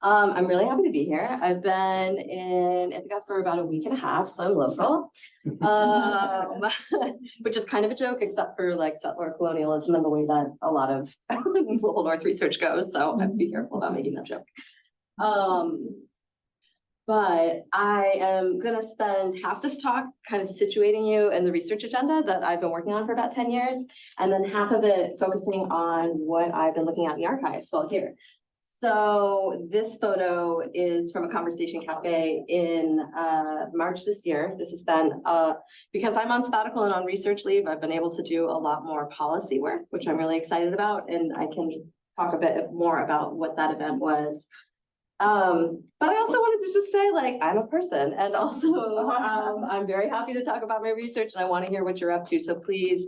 I'm really happy to be here. I've been in Ithaca for about a week and a half, so I'm local. Which is kind of a joke, except for like settler colonialism and the way that a lot of global North research goes. So I have to be careful about making that joke. But I am going to spend half this talk kind of situating you in the research agenda that I've been working on for about 10 years, and then half of it focusing on what I've been looking at in the archives while here. So this photo is from a conversation cafe in March this year. This has been, because I'm on sabbatical and on research leave, I've been able to do a lot more policy work, which I'm really excited about, and I can talk a bit more about what that event was. But I also wanted to just say, like, I'm a person, and also I'm very happy to talk about my research, and I want to hear what you're up to. So please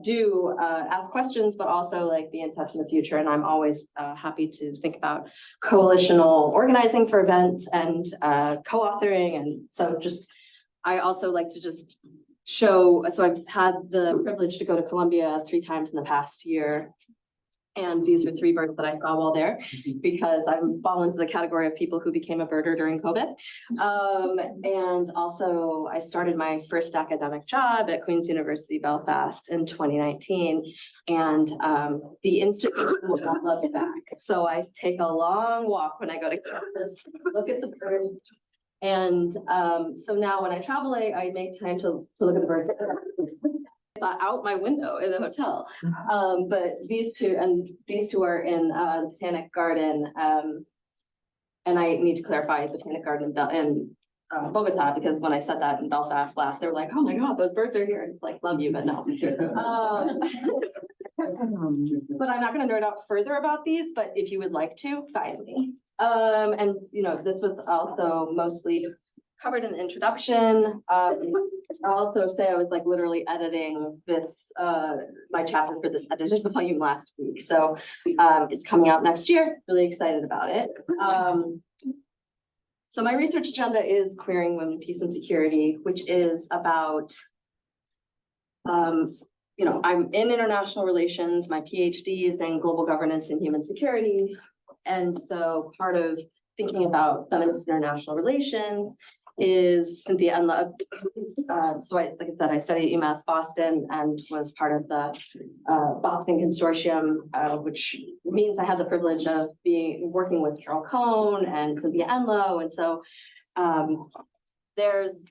do ask questions, but also like be in touch in the future. And I'm always happy to think about coalitional organizing for events and co-authoring. And so I also like to just show, so I've had the privilege to go to Colombia 3 times in the past year. And these are 3 birds that I saw while there, because I fall into the category of people who became a birder during COVID. And also I started my first academic job at Queen's University, Belfast in 2019. And the institute will not love it back. So I take a long walk when I go to campus, look at the birds. And so now when I travel, I make time to look at the birds out my window in the hotel. But these two are in the Botanic Garden. And I need to clarify Botanic Garden in Bogota, because when I said that in Belfast last, they were like, oh my God, those birds are here. And it's like, love you, but no. But I'm not going to nerd out further about these, but if you would like to, find me. And you know, this was also mostly covered in the introduction. I'll also say I was like literally editing this, my chapter for this edited volume last week. So it's coming out next year. Really excited about it. So my research agenda is Queering Women, Peace and Security, which is about, you know, I'm in international relations. My PhD is in global governance and human security. And so part of thinking about feminist international relations is Cynthia Enla. So like I said, I studied at UMass Boston and was part of the Boston Consortium, which means I had the privilege of working with Carol Cohn and Cynthia Enloe. And so there's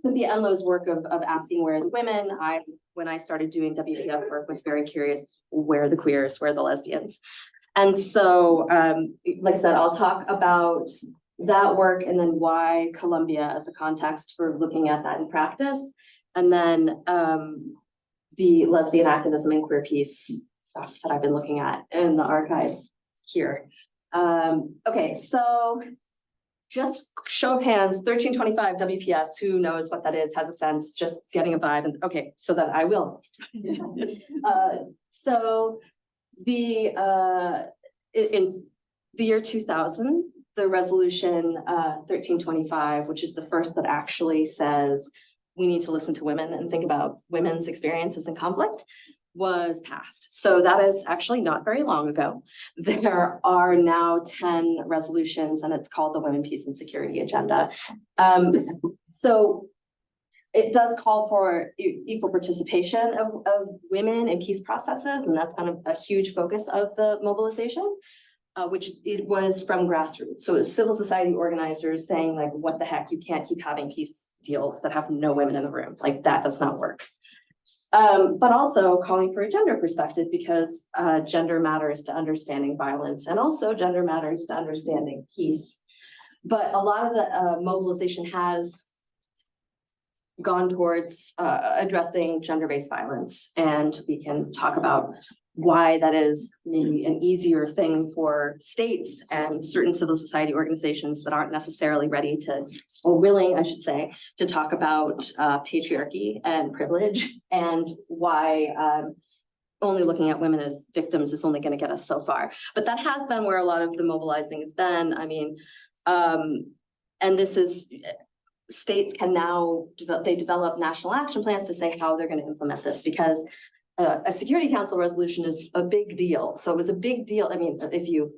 Cynthia Enloe's work of asking where are the women. When I started doing WPS work, was very curious where the queers, where the lesbians. And so, like I said, I'll talk about that work and then why Colombia as a context for looking at that in practice. And then the lesbian activism and queer peace stuff that I've been looking at in the archives here. Okay, so just show of hands, 1325 WPS, who knows what that is, has a sense, just getting a vibe. And okay, so then I will. So in the year 2000, the resolution 1325, which is the first that actually says we need to listen to women and think about women's experiences in conflict, was passed. So that is actually not very long ago. There are now 10 resolutions, and it's called the Women, Peace and Security Agenda. So it does call for equal participation of women in peace processes, and that's kind of a huge focus of the mobilization. Which it was from grassroots. So it was civil society organizers saying like, what the heck, you can't keep having peace deals that have no women in the room. Like that does not work. But also calling for a gender perspective, because gender matters to understanding violence, and also gender matters to understanding peace. But a lot of the mobilization has gone towards addressing gender-based violence. And we can talk about why that is maybe an easier thing for states and certain civil society organizations that aren't necessarily ready to, or willing, I should say, to talk about patriarchy and privilege, and why only looking at women as victims is only going to get us so far. But that has been where a lot of the mobilizing has been. I mean, and this is, states can now develop national action plans to say how they're going to implement this, because a Security Council resolution is a big deal. So it was a big deal. I mean, if you,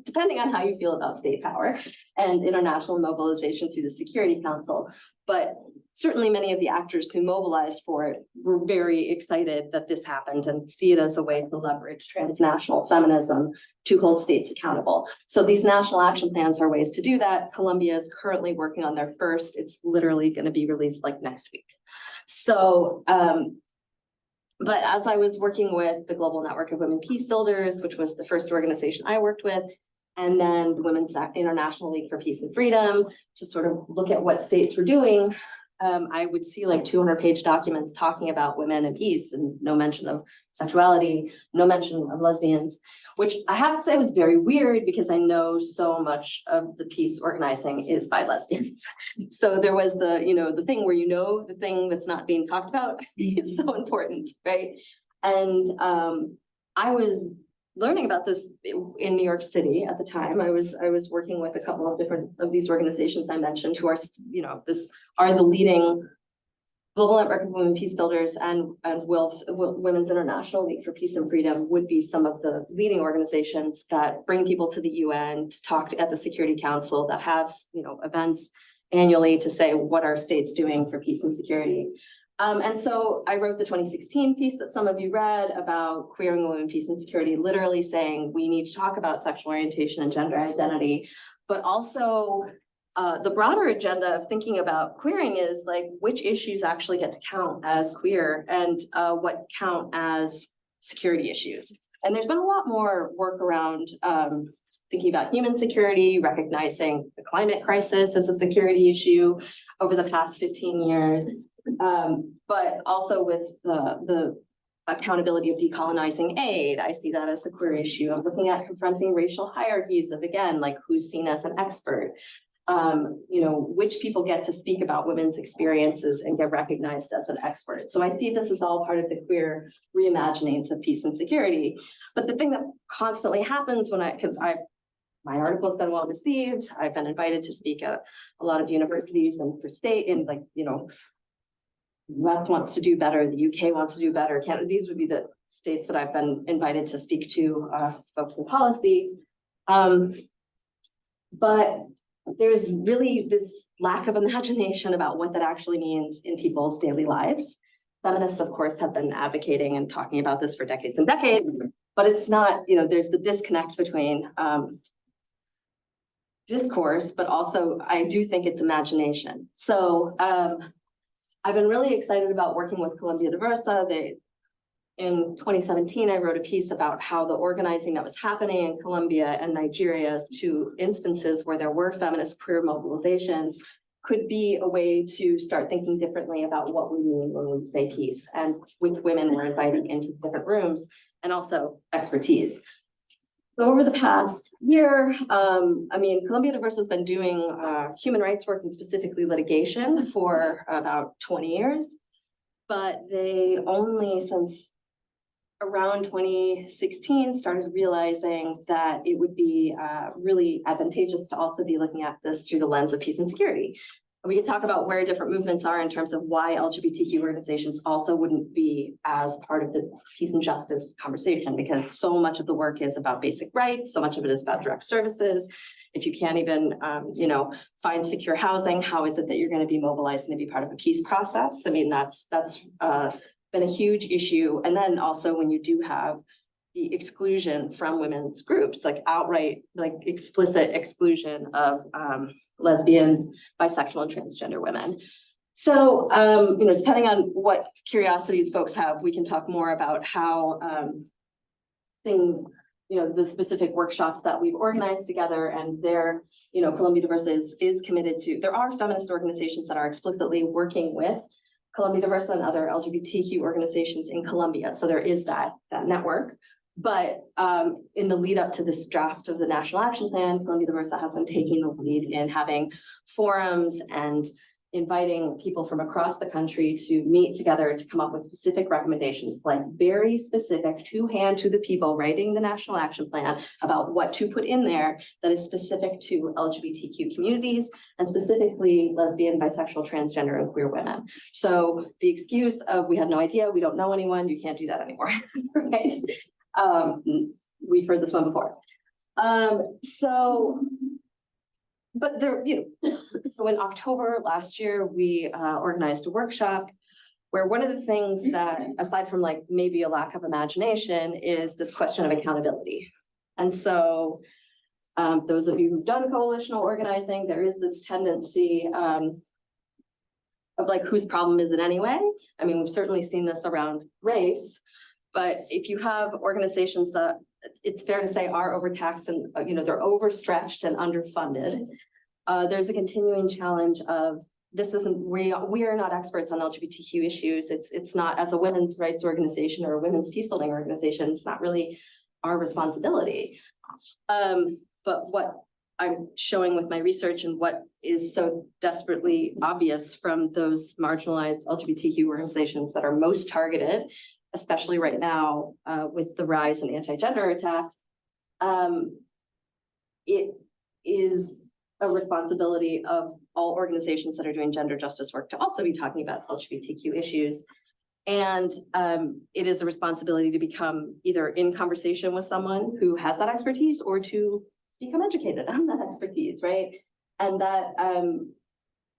depending on how you feel about state power and international mobilization through the Security Council, but certainly many of the actors who mobilized for it were very excited that this happened and see it as a way to leverage transnational feminism to hold states accountable. So these national action plans are ways to do that. Colombia is currently working on their first. It's literally going to be released like next week. So, but as I was working with the Global Network of Women Peacebuilders, which was the first organization I worked with, and then the Women's International League for Peace and Freedom, to sort of look at what states were doing, I would see like 200-page documents talking about women and peace and no mention of sexuality, no mention of lesbians, which I have to say was very weird because I know so much of the peace organizing is by lesbians. So there was the, the thing where the thing that's not being talked about is so important, right? And I was learning about this in New York City at the time. I was working with a couple of different of these organizations I mentioned who are, are the leading Global Network of Women Peacebuilders and Women's International League for Peace and Freedom would be some of the leading organizations that bring people to the UN to talk at the Security Council, that have, events annually to say, what are states doing for peace and security? And so I wrote the 2016 piece that some of you read about queering women, peace and security, literally saying we need to talk about sexual orientation and gender identity, but also the broader agenda of thinking about queering is like which issues actually get to count as queer and what count as security issues. And there's been a lot more work around thinking about human security, recognizing the climate crisis as a security issue over the past 15 years. But also with the accountability of decolonizing aid, I see that as a queer issue. I'm looking at confronting racial hierarchies of, again, like who's seen as an expert, which people get to speak about women's experiences and get recognized as an expert. So I see this as all part of the queer reimaginings of peace and security. But the thing that constantly happens when my article has been well received, I've been invited to speak at a lot of universities and for state, and US wants to do better, the UK wants to do better, Canada, these would be the states that I've been invited to speak to, folks in policy. But there's really this lack of imagination about what that actually means in people's daily lives. Feminists, of course, have been advocating and talking about this for decades and decades, but it's not, there's the disconnect between discourse, but also I do think it's imagination. So, I've been really excited about working with Colombia Diversa. In 2017, I wrote a piece about how the organizing that was happening in Colombia and Nigeria, as two instances where there were feminist queer mobilizations, could be a way to start thinking differently about what we mean when we say peace, and with women we're inviting into different rooms and also expertise. So over the past year, Colombia Diversa has been doing human rights work and specifically litigation for about 20 years, but they only since around 2016 started realizing that it would be really advantageous to also be looking at this through the lens of peace and security. We could talk about where different movements are in terms of why LGBTQ organizations also wouldn't be as part of the peace and justice conversation, because so much of the work is about basic rights, so much of it is about direct services. If you can't even, find secure housing, how is it that you're going to be mobilized and to be part of a peace process? I mean, that's been a huge issue. And then also when you do have the exclusion from women's groups, like outright, like explicit exclusion of lesbians, bisexual, and transgender women. So, depending on what curiosities folks have, we can talk more about how things, the specific workshops that we've organized together, and there, Colombia Diversa is committed to. There are feminist organizations that are explicitly working with Colombia Diversa and other LGBTQ organizations in Colombia. So there is that network. But in the lead up to this draft of the National Action Plan, Colombia Diversa has been taking the lead in having forums and inviting people from across the country to meet together to come up with specific recommendations, like very specific to hand to the people writing the National Action Plan about what to put in there that is specific to LGBTQ communities and specifically lesbian, bisexual, transgender, and queer women. So the excuse of we had no idea, we don't know anyone, you can't do that anymore, right? We've heard this one before. But there, so in October last year, we organized a workshop where one of the things that, aside from like maybe a lack of imagination, is this question of accountability. And so those of you who've done coalitional organizing, there is this tendency of like, whose problem is it anyway? I mean, we've certainly seen this around race, but if you have organizations that it's fair to say are overtaxed and they're overstretched and underfunded, there's a continuing challenge of this isn't, we are not experts on LGBTQ issues. It's not, as a women's rights organization or a women's peacebuilding organization, it's not really our responsibility. But what I'm showing with my research and what is so desperately obvious from those marginalized LGBTQ organizations that are most targeted, especially right now with the rise in anti-gender attacks, it is a responsibility of all organizations that are doing gender justice work to also be talking about LGBTQ issues. And it is a responsibility to become either in conversation with someone who has that expertise or to become educated on that expertise, right? And that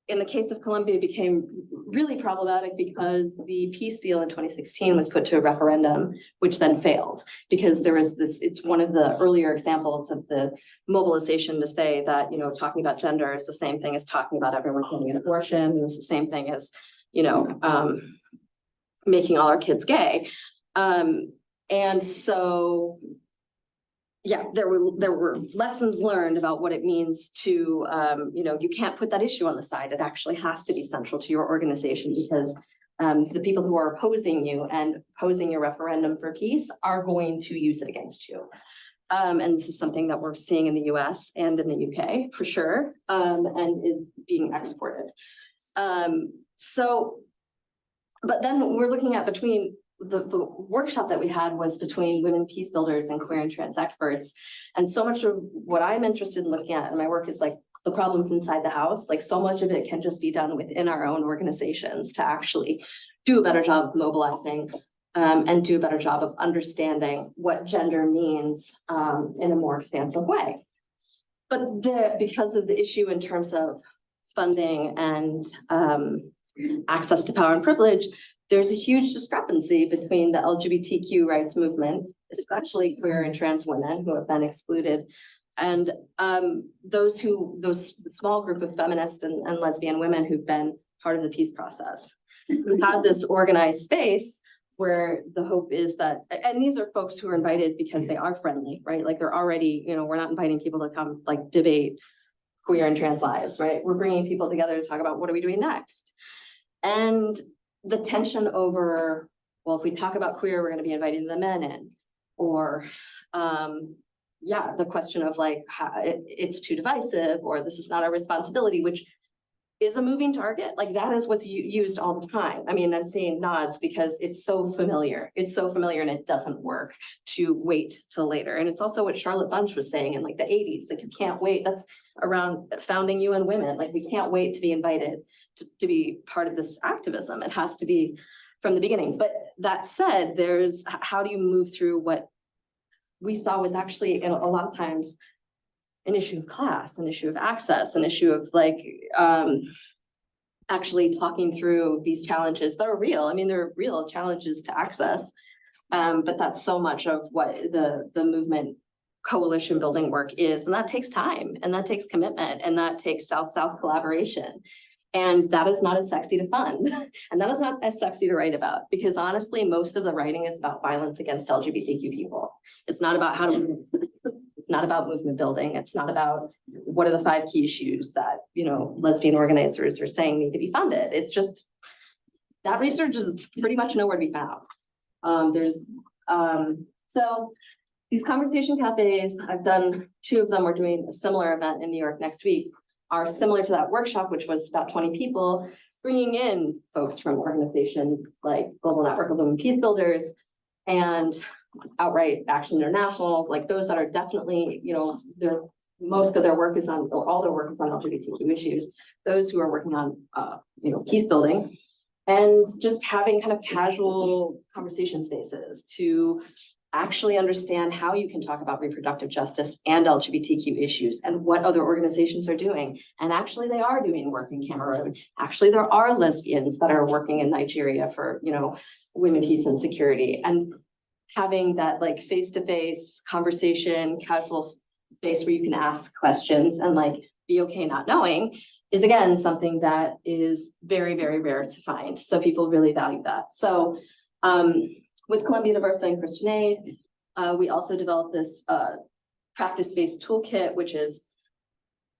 in the case of Colombia became really problematic because the peace deal in 2016 was put to a referendum, which then failed because there was this, it's one of the earlier examples of the mobilization to say that, talking about gender is the same thing as talking about everyone getting an abortion. And it's the same thing as, making all our kids gay. And so, yeah, there were lessons learned about what it means to, you can't put that issue on the side. It actually has to be central to your organization because the people who are opposing you and opposing your referendum for peace are going to use it against you. And this is something that we're seeing in the US and in the UK for sure, and is being exported. But then we're looking at between the workshop that we had was between women peace builders and queer and trans experts. And so much of what I'm interested in looking at in my work is like the problems inside the house. Like so much of it can just be done within our own organizations to actually do a better job of mobilizing and do a better job of understanding what gender means in a more expansive way. But because of the issue in terms of funding and access to power and privilege, there's a huge discrepancy between the LGBTQ rights movement, especially queer and trans women who have been excluded, and those small group of feminist and lesbian women who've been part of the peace process. We have this organized space where the hope is that, and these are folks who are invited because they are friendly, right? Like they're already, we're not inviting people to come like debate queer and trans lives, right? We're bringing people together to talk about what are we doing next. And the tension over, well, if we talk about queer, we're going to be inviting the men in, or the question of like, it's too divisive, or this is not our responsibility, which is a moving target. Like that is what's used all the time. I mean, I'm seeing nods because it's so familiar. It's so familiar and it doesn't work to wait till later. And it's also what Charlotte Bunch was saying in like the 80s, like you can't wait. That's around founding UN Women. Like we can't wait to be invited to be part of this activism. It has to be from the beginning. But that said, there's how do you move through what we saw was actually a lot of times an issue of class, an issue of access, an issue of like actually talking through these challenges that are real. I mean, there are real challenges to access, but that's so much of what the movement coalition building work is. And that takes time and that takes commitment and that takes South-South collaboration. And that is not as sexy to fund. And that is not as sexy to write about because honestly, most of the writing is about violence against LGBTQ people. It's not about it's not about movement building. It's not about what are the 5 key issues that, lesbian organizers are saying need to be funded. It's just that research is pretty much nowhere to be found. So these conversation cafes, I've done 2 of them. We're doing a similar event in New York next week. are similar to that workshop, which was about 20 people, bringing in folks from organizations like Global Network of Women Peacebuilders and Outright Action International, like those that are definitely, you know, most of their work is on, or all their work is on LGBTQ issues, those who are working on, you know, peace building, and just having kind of casual conversation spaces to actually understand how you can talk about reproductive justice and LGBTQ issues and what other organizations are doing. And actually they are doing work in Cameroon. Actually, there are lesbians that are working in Nigeria for, you know, women, peace and security, and having that like face-to-face conversation, casual space where you can ask questions and like be okay not knowing is again something that is very, very rare to find. So people really value that. So with Columbia University and Christian Aid, we also developed this practice-based toolkit, which is,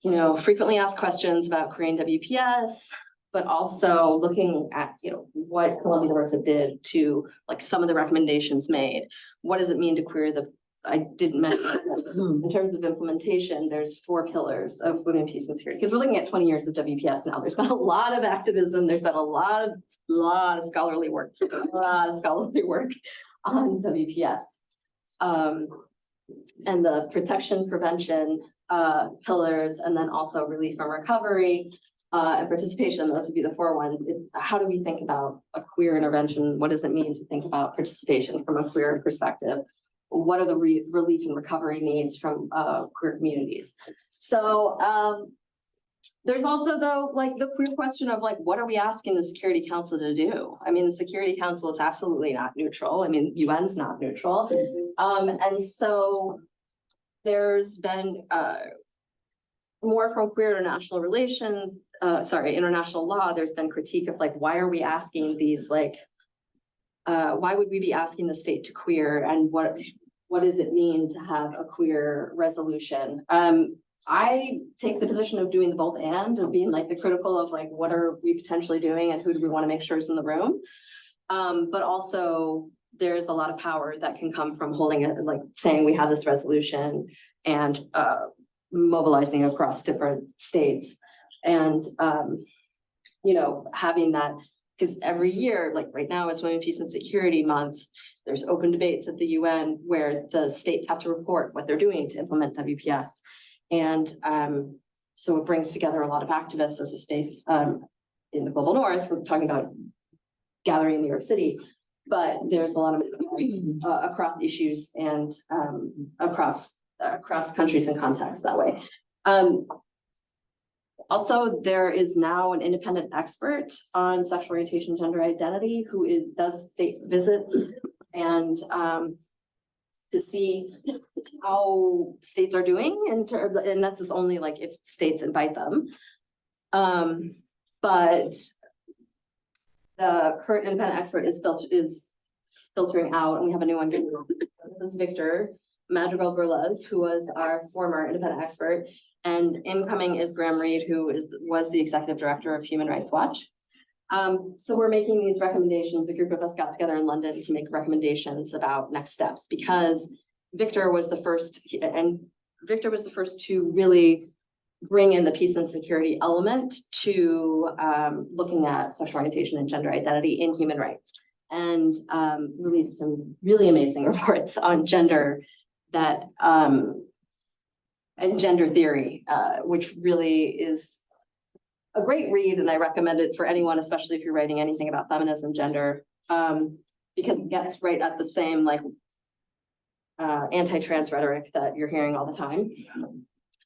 you know, frequently asked questions about queering WPS, but also looking at, you know, what Columbia University did to like some of the recommendations made. What does it mean to queer the, I didn't mention in terms of implementation, there's 4 pillars of women, peace and security, because we're looking at 20 years of WPS now. There's been a lot of activism. There's been a lot of scholarly work, on WPS. And the protection, prevention pillars, and then also relief and recovery and participation. Those would be the 4 ones. It's how do we think about a queer intervention? What does it mean to think about participation from a queer perspective? What are the relief and recovery needs from queer communities? So there's also though like the queer question of like, what are we asking the Security Council to do? I mean, the Security Council is absolutely not neutral. I mean, UN's not neutral. And so there's been more from queer international relations, international law. There's been critique of like, why are we asking these like, why would we be asking the state to queer, and what does it mean to have a queer resolution? I take the position of doing the both and of being like the critical of like, what are we potentially doing and who do we want to make sure is in the room? But also there's a lot of power that can come from holding it, like saying we have this resolution and mobilizing across different states. And, you know, having that, because every year, like right now it's Women, Peace and Security Month, there's open debates at the UN where the states have to report what they're doing to implement WPS. And so it brings together a lot of activists as a space in the global north. We're talking about gathering in New York City, but there's a lot of across issues and across countries and contexts that way. Also, there is now an independent expert on sexual orientation, gender identity, who does state visits and to see how states are doing, and that's just only like if states invite them. But the current independent expert is filtering out, and we have a new one. This is Victor Madrigal-Berlez, who was our former independent expert. And incoming is Graham Reed, who was the executive director of Human Rights Watch. So we're making these recommendations. A group of us got together in London to make recommendations about next steps, because Victor was the first to really bring in the peace and security element to looking at sexual orientation and gender identity in human rights, and released some really amazing reports on gender that and gender theory, which really is a great read, and I recommend it for anyone, especially if you're writing anything about feminism, gender, because it gets right at the same like anti-trans rhetoric that you're hearing all the time,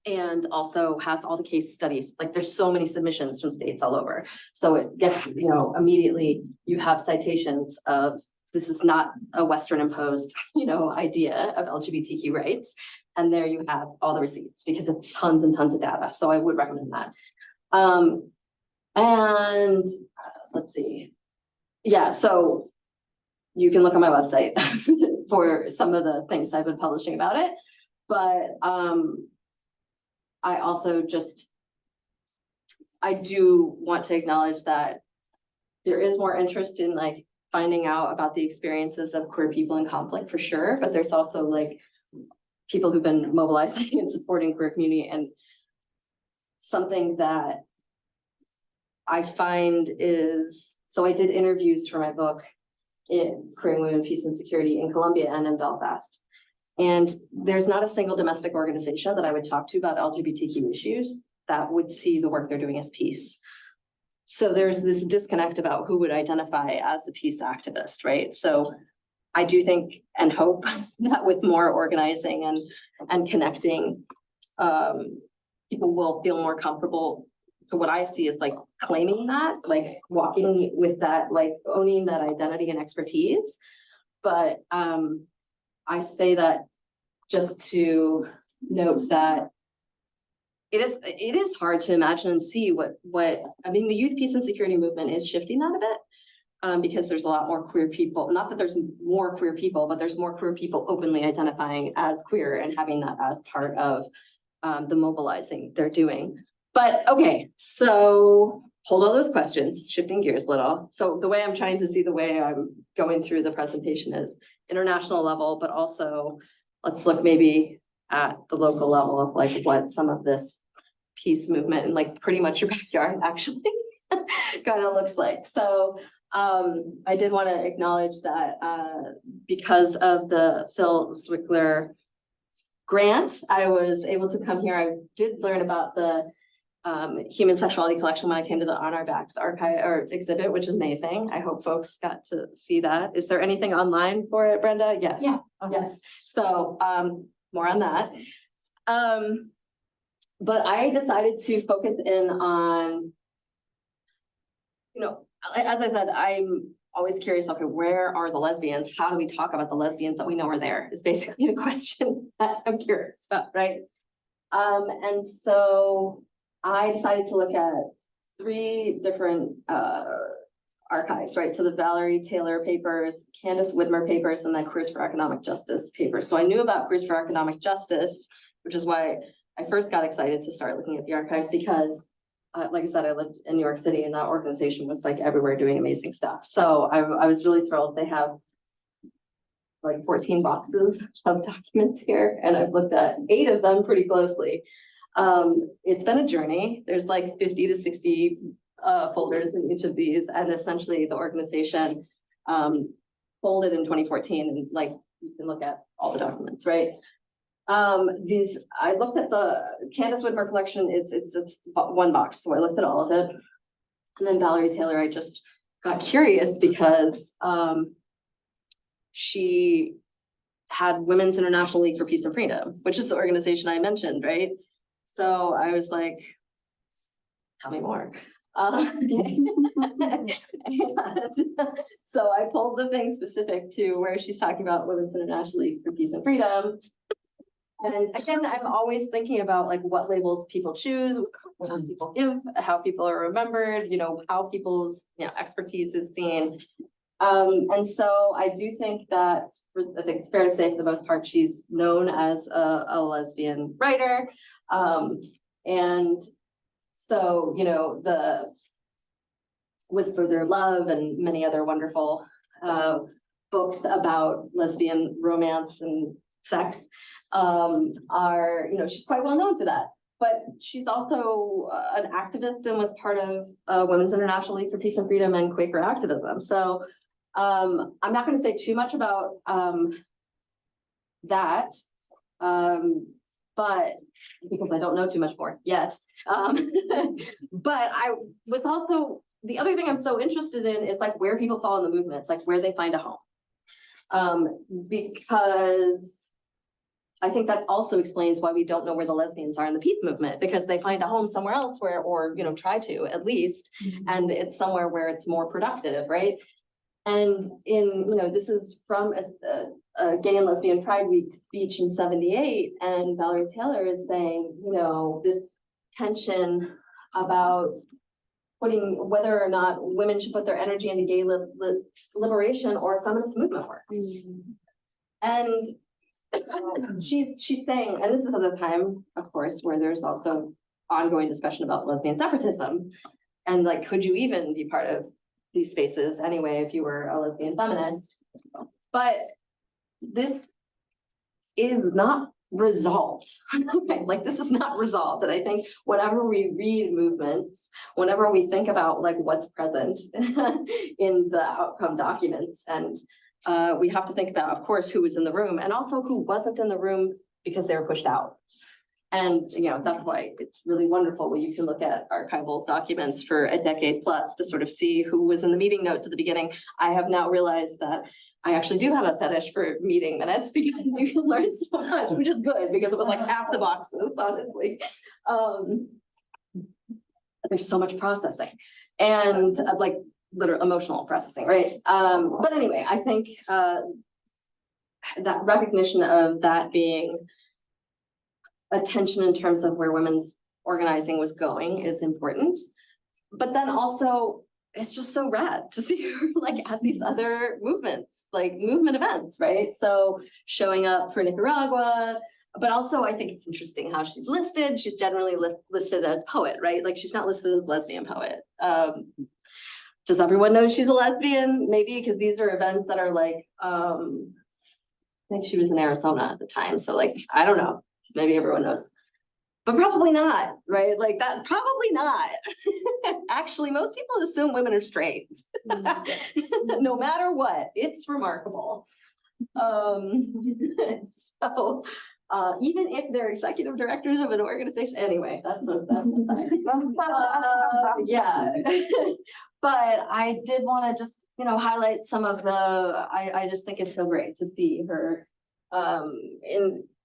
and also has all the case studies. Like there's so many submissions from states all over, so it gets, you know, immediately you have citations of this is not a Western imposed, you know, idea of LGBTQ rights. And there you have all the receipts, because it's tons and tons of data. So I would recommend that. And let's see. Yeah, so you can look on my website for some of the things I've been publishing about it. But I also I do want to acknowledge that there is more interest in like finding out about the experiences of queer people in conflict, for sure. But there's also like people who've been mobilizing and supporting queer community and something that I find is, so I did interviews for my book in Korean Women, Peace and Security in Colombia and in Belfast. And there's not a single domestic organization that I would talk to about LGBTQ issues that would see the work they're doing as peace. So there's this disconnect about who would identify as a peace activist, right? So I do think and hope that with more organizing and connecting, people will feel more comfortable. So what I see is like claiming that, like walking with that, like owning that identity and expertise. But I say that just to note that it is hard to imagine and see what I mean, the youth peace and security movement is shifting that a bit, because there's a lot more queer people, not that there's more queer people, but there's more queer people openly identifying as queer and having that as part of the mobilizing they're doing. But okay, so hold all those questions, shifting gears a little. So the way I'm trying to see the way I'm going through the presentation is international level, but also let's look maybe at the local level of like what some of this peace movement and like pretty much your backyard actually kind of looks like. So I did want to acknowledge that because of the Phil Zwickler grant, I was able to come here. I did learn about the human sexuality collection when I came to the On Our Backs archive or exhibit, which is amazing. I hope folks got to see that. Is there anything online for it, Brenda? Yes. Yeah. Okay. Yes. So more on that. But I decided to focus in on, you know, as I said, I'm always curious, okay, where are the lesbians? How do we talk about the lesbians that we know are there is basically the question that I'm curious about, right? And so I decided to look at 3 different archives, right? So the Valerie Taylor papers, Candace Widmer papers, and then Queers for Economic Justice papers. So I knew about Queers for Economic Justice, which is why I first got excited to start looking at the archives because, like I said, I lived in New York City and that organization was like everywhere doing amazing stuff. So I was really thrilled. They have like 14 boxes of documents here, and I've looked at 8 of them pretty closely. It's been a journey. There's like 50 to 60 folders in each of these, and essentially the organization folded in 2014, and like you can look at all the documents, right? I looked at the Candace Widmer collection. It's 1 box, so I looked at all of it. And then Valerie Taylor, I just got curious because she had Women's International League for Peace and Freedom, which is the organization I mentioned, right? So I was like, tell me more. So I pulled the thing specific to where she's talking about Women's International League for Peace and Freedom. And again, I'm always thinking about like what labels people choose, what people give, how people are remembered, you know, how people's expertise is seen. And so I do think that I think it's fair to say for the most part, she's known as a lesbian writer. And so, you know, the Whisper Their Love and many other wonderful books about lesbian romance and sex are, you know, she's quite well known for that. But she's also an activist and was part of Women's International League for Peace and Freedom and Quaker activism. So I'm not going to say too much about that, but because I don't know too much more yet. But I was also, the other thing I'm so interested in is like where people fall in the movement. It's like where they find a home. Because I think that also explains why we don't know where the lesbians are in the peace movement, because they find a home somewhere else where, or, you know, try to at least, and it's somewhere where it's more productive, right? And in, you know, this is from a Gay and Lesbian Pride Week speech in '78, and Valerie Taylor is saying, you know, this tension about putting whether or not women should put their energy into gay liberation or feminist movement work. And she's saying, and this is at the time, of course, where there's also ongoing discussion about lesbian separatism, and like, could you even be part of these spaces anyway if you were a lesbian feminist? But this is not resolved. Okay, like this is not resolved. And I think whenever we read movements, whenever we think about like what's present in the outcome documents, and we have to think about, of course, who was in the room and also who wasn't in the room because they were pushed out. And, you know, that's why it's really wonderful when you can look at archival documents for a decade plus to sort of see who was in the meeting notes at the beginning. I have now realized that I actually do have a fetish for meeting minutes because you can learn so much, which is good because it was like half the boxes, honestly. There's so much processing and like literal emotional processing, right? But anyway, I think that recognition of that being attention in terms of where women's organizing was going is important. But then also, it's just so rad to see her like at these other movements, like movement events, right? So showing up for Nicaragua, but also I think it's interesting how she's listed. She's generally listed as poet, right? Like she's not listed as lesbian poet. Does everyone know she's a lesbian? Maybe because these are events that are like, I think she was in Arizona at the time. So like, I don't know. Maybe everyone knows, but probably not, right? Like that, probably not. Actually, most people assume women are straight, no matter what. It's remarkable. So even if they're executive directors of an organization, anyway, that's yeah. But I did want to just, you know, highlight some of the, I just think it's so great to see her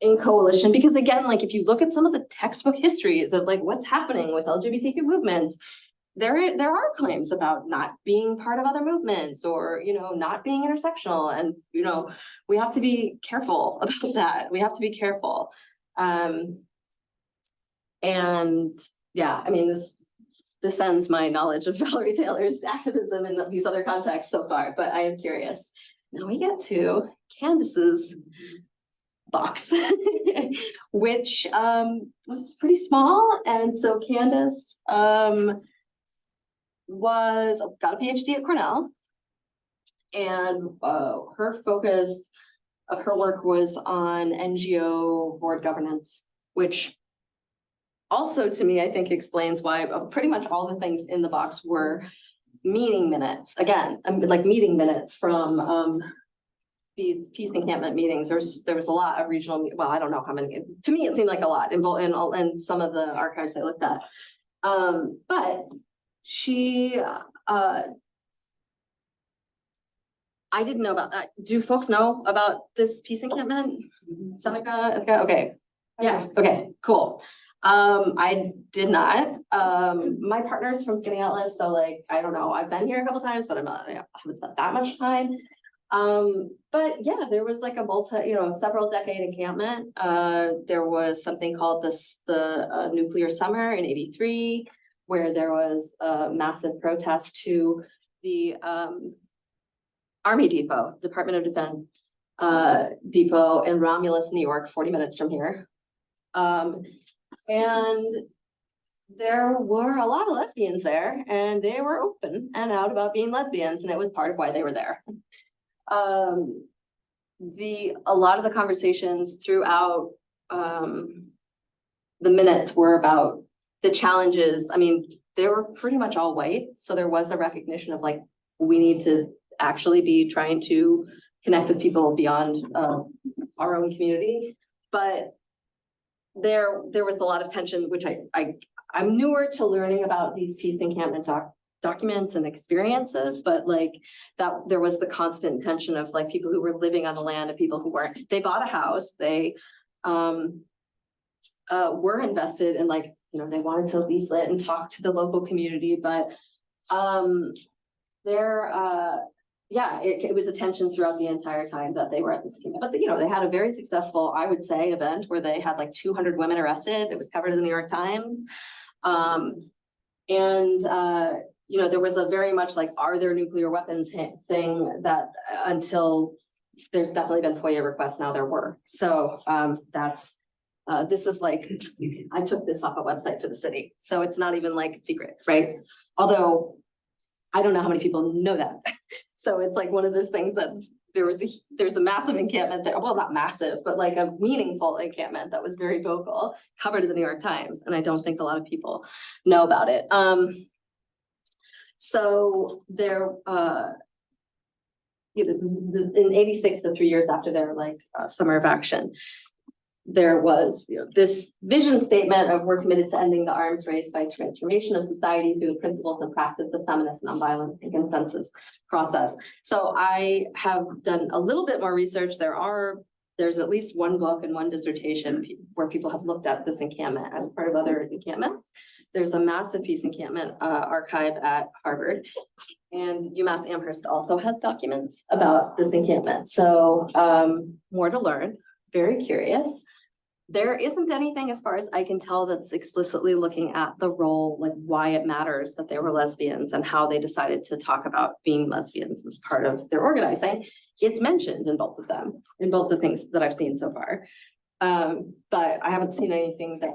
in coalition, because again, like if you look at some of the textbook histories of like what's happening with LGBTQ movements, there are claims about not being part of other movements or, you know, not being intersectional. And, you know, we have to be careful about that. We have to be careful. And yeah, I mean, this ends my knowledge of Valerie Taylor's activism in these other contexts so far, but I am curious. Now we get to Candace's box, which was pretty small. And so Candace got a PhD at Cornell, and her focus of her work was on NGO board governance, which also to me, I think explains why pretty much all the things in the box were meeting minutes. Again, like meeting minutes from these peace encampment meetings. There was a lot of regional, well, I don't know how many, to me it seemed like a lot in some of the archives I looked at. But she, I didn't know about that. Do folks know about this peace encampment? Seneca? Okay. Yeah, okay, cool. I did not. My partner's from Skinny Atlas, so like, I don't know, I've been here a couple times, but I haven't spent that much time. But yeah, there was like a several decade encampment. There was something called the nuclear summer in '83, where there was a massive protest to the Army Depot, Department of Defense depot in Romulus, New York, 40 minutes from here. And there were a lot of lesbians there, and they were open and out about being lesbians, and it was part of why they were there. A lot of the conversations throughout the minutes were about the challenges. I mean, they were pretty much all white, so there was a recognition of like, we need to actually be trying to connect with people beyond our own community. But there was a lot of tension, which I'm newer to learning about these peace encampment documents and experiences, but like that there was the constant tension of like people who were living on the land and people who weren't. They bought a house, they were invested in, like, you know, they wanted to leaflet and talk to the local community, but it was a tension throughout the entire time that they were at this camp. But you know, they had a very successful, I would say, event where they had like 200 women arrested. It was covered in the New York Times. You know, there was a very much like, are there nuclear weapons thing that until there's definitely been FOIA requests, now there were. So this is like, I took this off a website for the city. So it's not even like secret, right? Although I don't know how many people know that. So it's like one of those things that there's a massive encampment there, well, not massive, but like a meaningful encampment that was very vocal, covered in the New York Times, and I don't think a lot of people know about it. So there, in '86, so 3 years after their summer of action, there was this vision statement of we're committed to ending the arms race by transformation of society through the principles and practice of feminist nonviolence and consensus process. So I have done a little bit more research. There's at least one book and one dissertation where people have looked at this encampment as part of other encampments. There's a massive peace encampment archive at Harvard, and UMass Amherst also has documents about this encampment. So more to learn, very curious. There isn't anything, as far as I can tell, that's explicitly looking at the role, like why it matters that they were lesbians and how they decided to talk about being lesbians as part of their organizing. It's mentioned in both of them, in both the things that I've seen so far. But I haven't seen anything that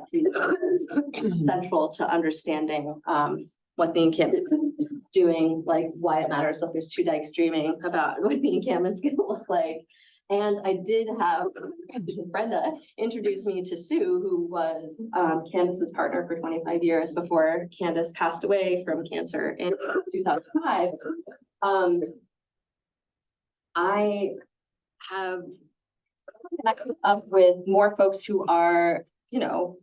is central to understanding what the encampment is doing, like why it matters that there's two dykes dreaming about what the encampment's gonna look like. And I did have, because Brenda introduced me to Sue, who was Candace's partner for 25 years before Candace passed away from cancer in 2005. I have connected up with more folks who are, still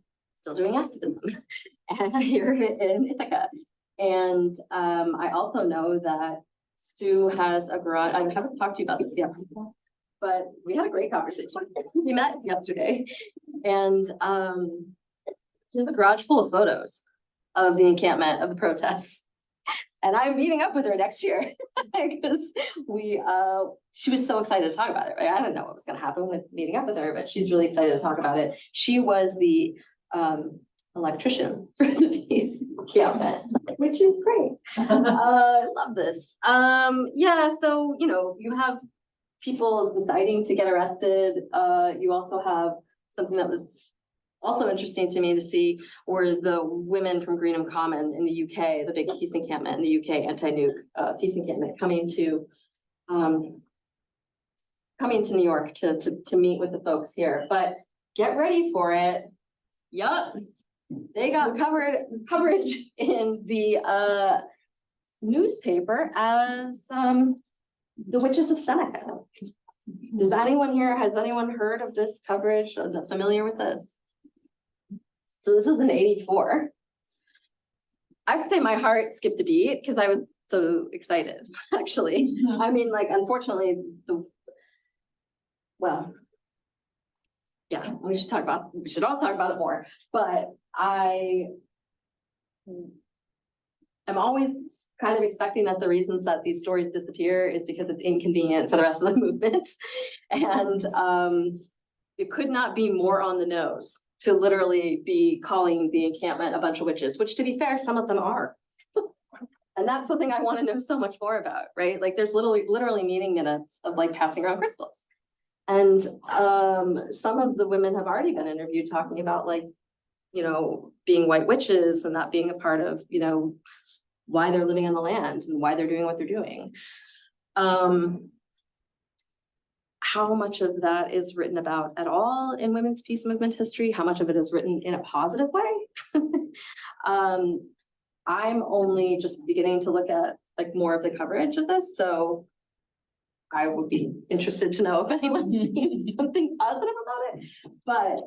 doing activism here in Ithaca. And I also know that Sue has a garage. I haven't talked to you about this yet, but we had a great conversation. We met yesterday, and she has a garage full of photos of the encampment, of the protests. And I'm meeting up with her next year because she was so excited to talk about it, right? I didn't know what was going to happen with meeting up with her, but she's really excited to talk about it. She was the electrician for the peace encampment, which is great. I love this. Yeah, so, you have people deciding to get arrested. You also have something that was also interesting to me to see were the women from Greenham Common in the UK, the big peace encampment in the UK, anti-nuke peace encampment, coming to New York to meet with the folks here. But get ready for it. Yup, they got coverage in the newspaper as the Witches of Seneca. Has anyone heard of this coverage? Or familiar with this? So this is in '84. I have to say my heart skipped a beat because I was so excited, actually. I mean, unfortunately, yeah, we should all talk about it more. But I am always kind of expecting that the reasons that these stories disappear is because it's inconvenient for the rest of the movement. And it could not be more on the nose to literally be calling the encampment a bunch of witches, which, to be fair, some of them are. And that's something I want to know so much more about, right? There's literally meeting minutes of passing around crystals. And some of the women have already been interviewed talking about being white witches and that being a part of, why they're living on the land and why they're doing what they're doing. How much of that is written about at all in women's peace movement history? How much of it is written in a positive way? I'm only just beginning to look at more of the coverage of this, so I would be interested to know if anyone's seen something positive about it. But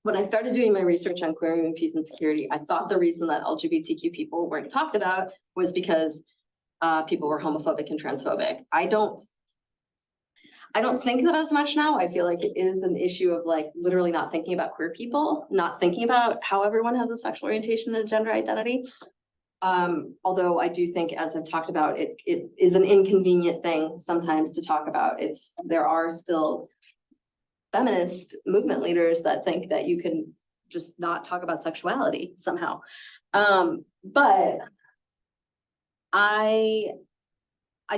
when I started doing my research on queer women, peace and security, I thought the reason that LGBTQ people weren't talked about was because people were homophobic and transphobic. I don't think that as much now. I feel like it is an issue of literally not thinking about queer people, not thinking about how everyone has a sexual orientation and a gender identity. Although I do think, as I've talked about, it is an inconvenient thing sometimes to talk about. There are still feminist movement leaders that think that you can just not talk about sexuality somehow. But I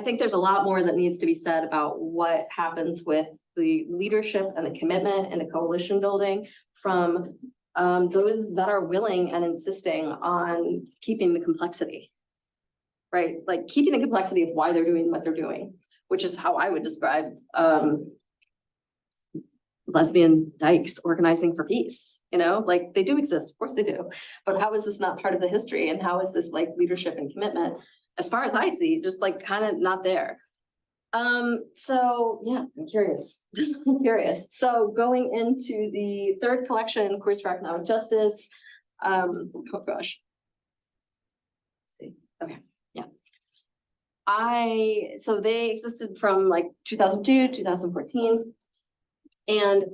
think there's a lot more that needs to be said about what happens with the leadership and the commitment and the coalition building from those that are willing and insisting on keeping the complexity. right? Like keeping the complexity of why they're doing what they're doing, which is how I would describe lesbian dykes organizing for peace, like they do exist, of course they do. But how is this not part of the history? And how is this like leadership and commitment, as far as I see, just like kind of not there? So yeah, I'm curious. I'm curious. So going into the third collection, Queers for Economic Justice. Oh gosh. Let's see. Okay, yeah. So they existed from like 2002, 2014, and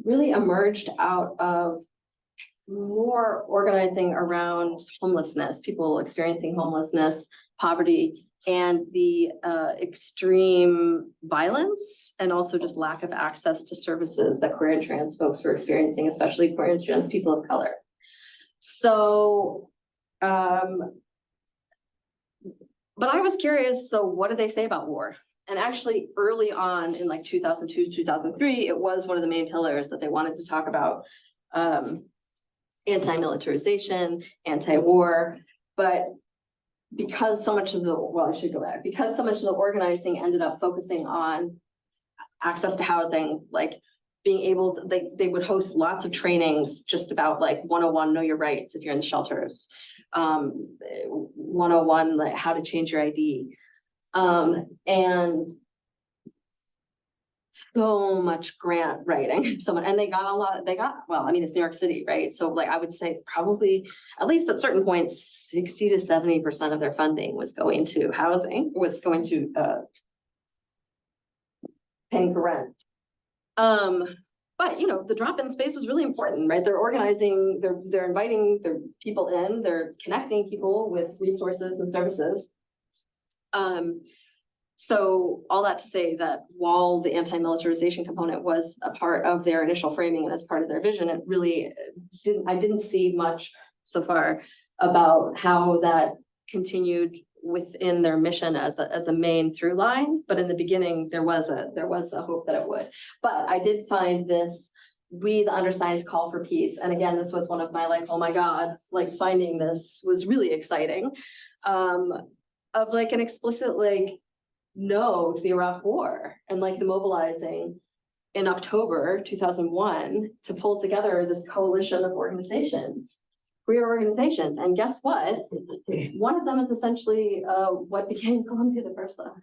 really emerged out of more organizing around homelessness, people experiencing homelessness, poverty, and the extreme violence, and also just lack of access to services that queer and trans folks were experiencing, especially queer and trans people of color. So, but I was curious, so what did they say about war? And actually early on in like 2002, 2003, it was one of the main pillars that they wanted to talk about, anti-militarization, anti-war, but because so much of the, well, I should go back, because so much of the organizing ended up focusing on access to housing, like being able to, they would host lots of trainings just about like 101, know your rights if you're in the shelters, 101, like how to change your ID, and so much grant writing, and they got a lot, well, I mean, it's New York City, right? So like, I would say probably, at least at certain points, 60 to 70% of their funding was going to housing, was going to paying for rent. But the drop-in space was really important, right? They're organizing, they're inviting their people in, they're connecting people with resources and services. So all that to say that while the anti-militarization component was a part of their initial framing and as part of their vision, it really I didn't see much so far about how that continued within their mission as a main through line. But in the beginning, there was a hope that it would. But I did find this, we the undersigned call for peace. And again, this was one of my like, oh my God, like finding this was really exciting. Of like an explicit like no to the Iraq War, and like the mobilizing in October 2001 to pull together this coalition of organizations, queer organizations. And guess what? One of them is essentially what became Columbia Diversa.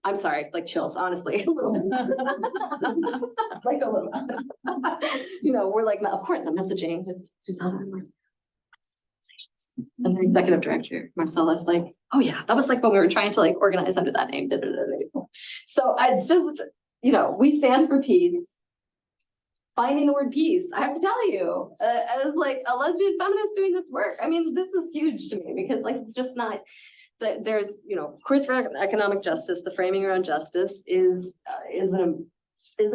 I'm sorry, like chills, honestly. A little bit. Like a little bit. We're like, of course, I'm messaging with Susanna. And the executive director, Marcella's like, oh yeah, that was like when we were trying to like organize under that name. So it's just, we stand for peace. Finding the word peace, I have to tell you, as like a lesbian feminist doing this work, I mean, this is huge to me because like, it's just not that there's, Queers for Economic Justice, the framing around justice is a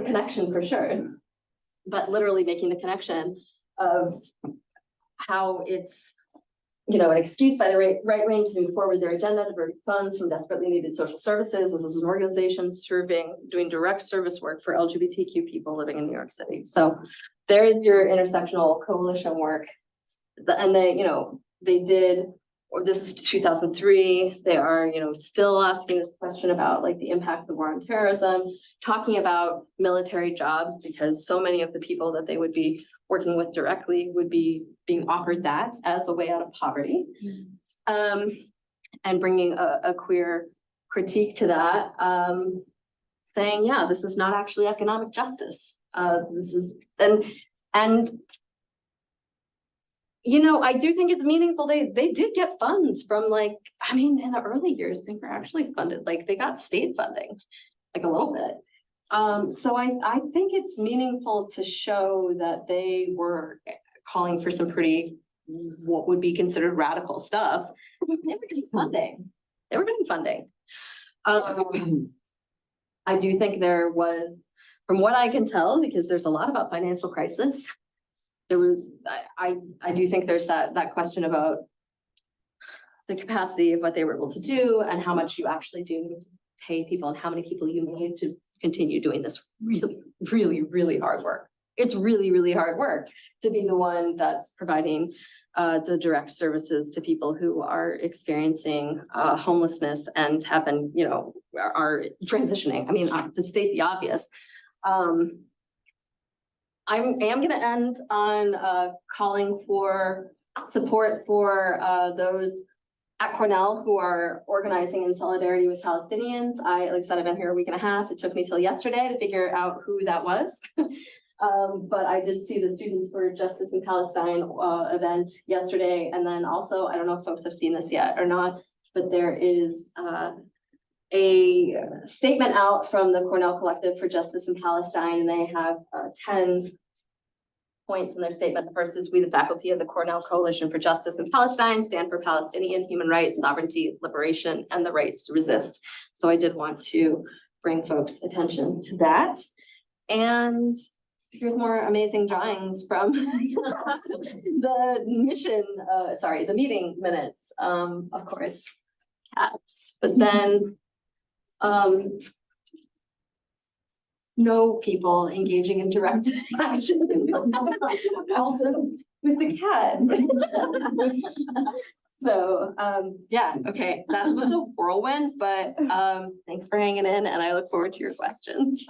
connection for sure, but literally making the connection of how it's, an excuse by the right wing to move forward their agenda, divert funds from desperately needed social services. This is an organization doing direct service work for LGBTQ people living in New York City. So there is your intersectional coalition work. And they did, or this is 2003, they are, still asking this question about like the impact of the war on terrorism, talking about military jobs, because so many of the people that they would be working with directly would be being offered that as a way out of poverty. And bringing a queer critique to that, saying, yeah, this is not actually economic justice. This is, and I do think it's meaningful. They did get funds from like, I mean, in the early years, they were actually funded, like they got state funding, like a little bit. So I think it's meaningful to show that they were calling for some pretty, what would be considered radical stuff. They were getting funding. I do think there was, from what I can tell, because there's a lot about financial crisis, there was, I do think there's that question about the capacity of what they were able to do and how much you actually do pay people and how many people you need to continue doing this really, really, really hard work. it's really, really hard work to be the one that's providing the direct services to people who are experiencing homelessness and have been, you know, are transitioning. I mean, to state the obvious. I am going to end on calling for support for those at Cornell who are organizing in solidarity with Palestinians. Like I said, I've been here a week and a half. It took me till yesterday to figure out who that was. But I did see the Students for Justice in Palestine event yesterday. And then also, I don't know if folks have seen this yet or not, but there is a statement out from the Cornell Collective for Justice in Palestine, and they have 10 points in their statement. The first is, we, the faculty of the Cornell Coalition for Justice in Palestine, stand for Palestinian human rights, sovereignty, liberation, and the rights to resist. So I did want to bring folks' attention to that. And here's more amazing drawings from the meeting minutes. Of course, cats, but then no people engaging in direct action. Also with the cat. So yeah, okay, that was a whirlwind, but thanks for hanging in, and I look forward to your questions.